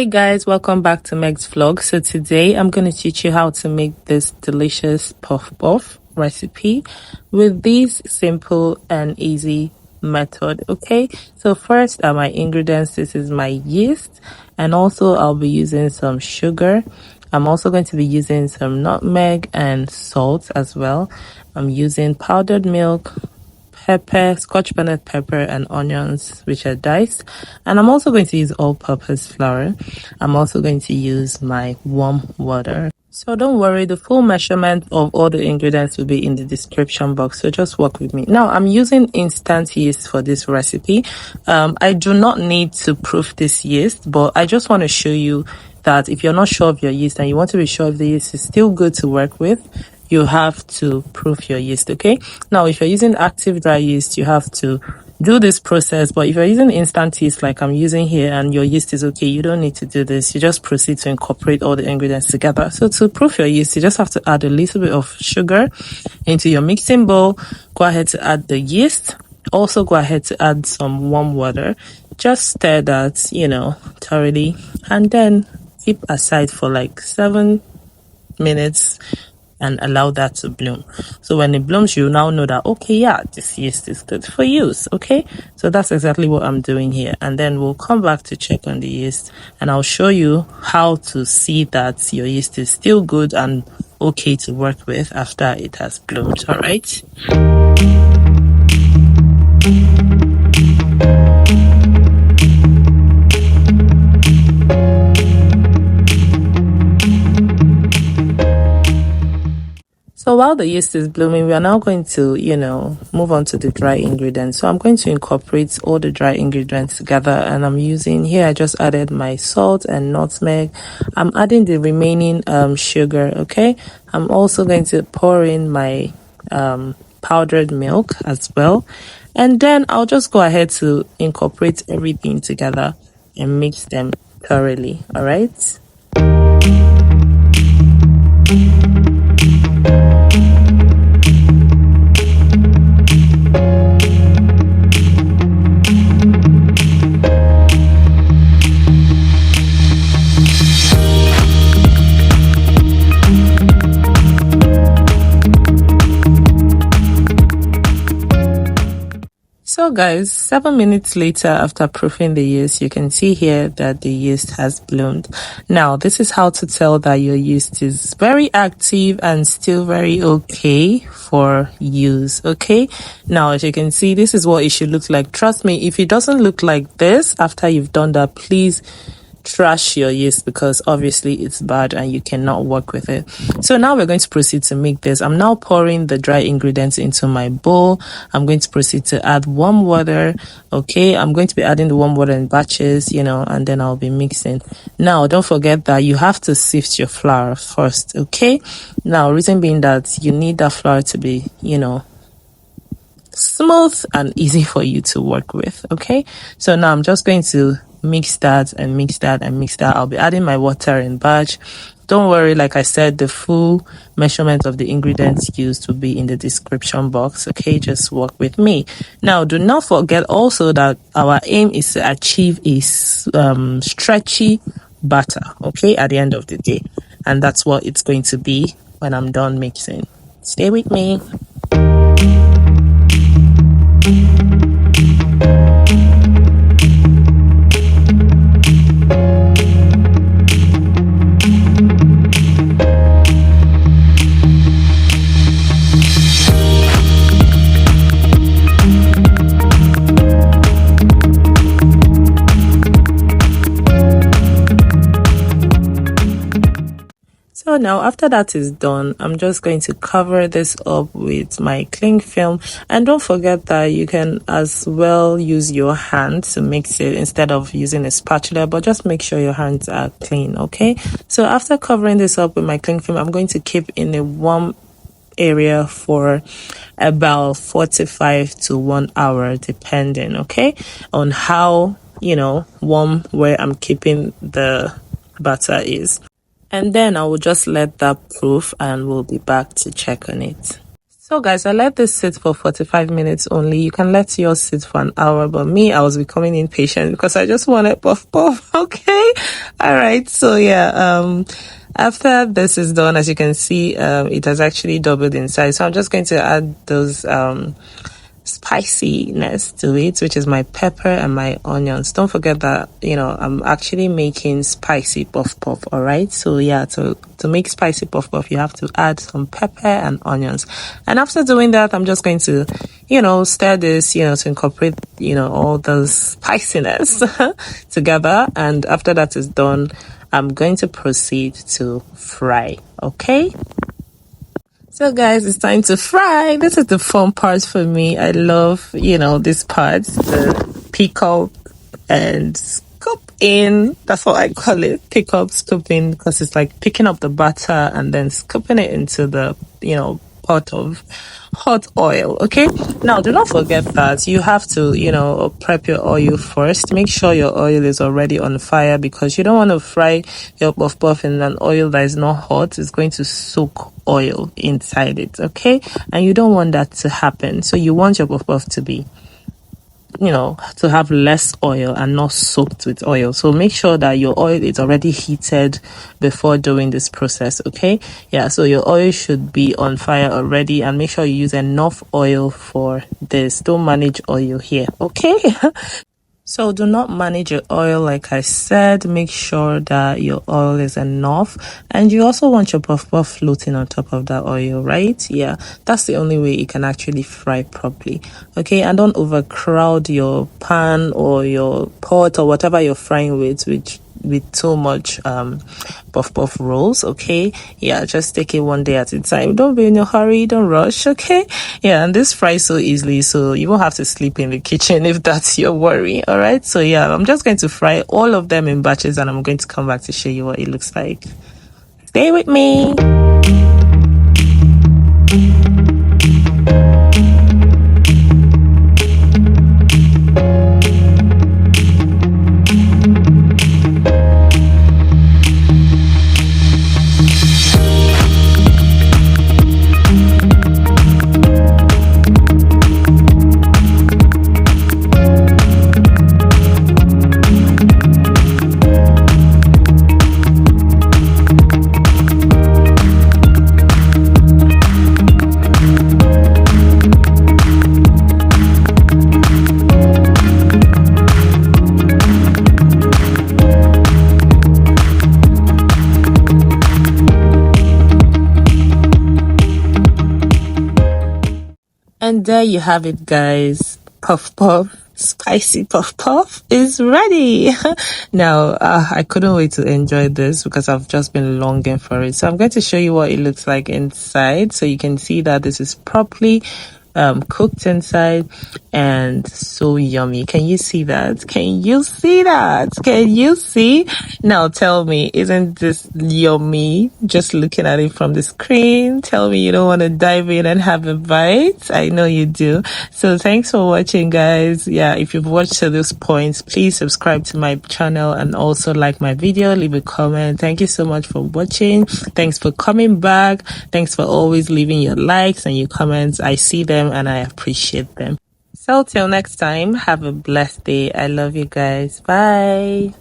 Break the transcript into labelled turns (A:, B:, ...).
A: Hey guys, welcome back to Meg's vlog. So today I'm going to teach you how to make this delicious puff puff recipe with this simple and easy method. Okay, so first are my ingredients. This is my yeast, and also I'll be using some sugar. I'm also going to be using some nutmeg and salt as well. I'm using powdered milk, pepper, scotch bonnet pepper, and onions which are diced, and I'm also going to use all-purpose flour. I'm also going to use my warm water. So don't worry, the full measurement of all the ingredients will be in the description box, so just work with me. Now I'm using instant yeast for this recipe. I do not need to proof this yeast, but I just want to show you that if you're not sure of your yeast and you want to be sure if the yeast is still good to work with, you have to proof your yeast. Okay, now if you're using active dry yeast, you have to do this process, but if you're using instant yeast like I'm using here and your yeast is okay, you don't need to do this. You just proceed to incorporate all the ingredients together. So to proof your yeast, you just have to add a little bit of sugar into your mixing bowl. Go ahead to add the yeast. Also go ahead to add some warm water. Just stir that, thoroughly, and then keep aside for like 7 minutes and allow that to bloom. So when it blooms, you now know that, okay, yeah, this yeast is good for use. Okay, so that's exactly what I'm doing here. And then we'll come back to check on the yeast, and I'll show you how to see that your yeast is still good and okay to work with after it has bloomed. All right. So while the yeast is blooming, we are now going to, move on to the dry ingredients. So I'm going to incorporate all the dry ingredients together, and I'm using here, I just added my salt and nutmeg. I'm adding the remaining sugar. Okay, I'm also going to pour in my powdered milk as well, and then I'll just go ahead to incorporate everything together and mix them thoroughly. All right. So guys, 7 minutes later after proofing the yeast, you can see here that the yeast has bloomed. Now this is how to tell that your yeast is very active and still very okay for use. Okay, now as you can see, this is what it should look like. Trust me, if it doesn't look like this after you've done that, please trash your yeast, because obviously it's bad and you cannot work with it. So now we're going to proceed to make this. I'm now pouring the dry ingredients into my bowl. I'm going to proceed to add warm water. Okay, I'm going to be adding the warm water in batches, and then I'll be mixing. Now don't forget that you have to sift your flour first. Okay, now reason being that you need that flour to be smooth and easy for you to work with. Okay, so now I'm just going to mix that and mix that and mix that. I'll be adding my water in batch. Don't worry, like I said, the full measurement of the ingredients used will be in the description box. Okay, just work with me. Now do not forget also that our aim is to achieve a stretchy batter, okay, at the end of the day, and that's what it's going to be when I'm done mixing. Stay with me. So now after that is done, I'm just going to cover this up with my cling film, and don't forget that you can as well use your hand to mix it instead of using a spatula, but just make sure your hands are clean. Okay, so after covering this up with my cling film, I'm going to keep in a warm area for about 45 to 1 hour depending, okay, on how warm where I'm keeping the batter is. And then I will just let that proof, and we'll be back to check on it. So So guys, I let this sit for 45 minutes only. You can let yours sit for an hour, but me, I was becoming impatient because I just wanted puff puff. Okay. All right. So yeah, after this is done, as you can see, it has actually doubled in size. So I'm just going to add those, spiciness to it, which is my pepper and my onions. Don't forget that, I'm actually making spicy puff puff. All right. So yeah, to make spicy puff puff, you have to add some pepper and onions. And after doing that, I'm just going to, stir this, to incorporate, all those spiciness together. And after that is done, I'm going to proceed to fry. Okay. So guys, it's time to fry. This is the fun part for me. I love, this part, the pick up and scoop in. That's what I call it. Pick up, scoop in, because it's like picking up the butter and then scooping it into the, pot of hot oil. Okay. Now, do not forget that you have to, prep your oil first. Make sure your oil is already on fire, because you don't want to fry your puff puff in an oil that is not hot. It's going to soak oil inside it. Okay. And you don't want that to happen. So you want your puff puff to be, to have less oil and not soaked with oil. So make sure that your oil is already heated before doing this process. Okay. Yeah. So your oil should be on fire already, and make sure you use enough oil for this. Don't manage oil here. Okay. So do not manage your oil. Like I said, make sure that your oil is enough, and you also want your puff puff floating on top of that oil, right? Yeah, that's the only way it can actually fry properly. Okay, and don't overcrowd your pan or your pot or whatever you're frying with too much puff puff rolls. Okay, yeah, just take it one day at a time. Don't be in a hurry, don't rush. Okay, yeah, and this fries so easily, so you won't have to sleep in the kitchen if that's your worry. All right, so yeah, I'm just going to fry all of them in batches, and I'm going to come back to show you what it looks like. Stay with me. And there you have it, guys. Puff puff, spicy puff puff is ready. Now, I couldn't wait to enjoy this because I've just been longing for it. So I'm going to show you what it looks like inside, so you can see that this is properly cooked inside and so yummy. Can you see that? Can you see that? Can you see? Now tell me, isn't this yummy? Just looking at it from the screen. Tell me you don't want to dive in and have a bite. I know you do. So thanks for watching, guys. Yeah, if you've watched to this point, please subscribe to my channel and also like my video, leave a comment. Thank you so much for watching. Thanks for coming back. Thanks for always leaving your likes and your comments. I see them and I appreciate them. So till next time, have a blessed day. I love you guys. Bye.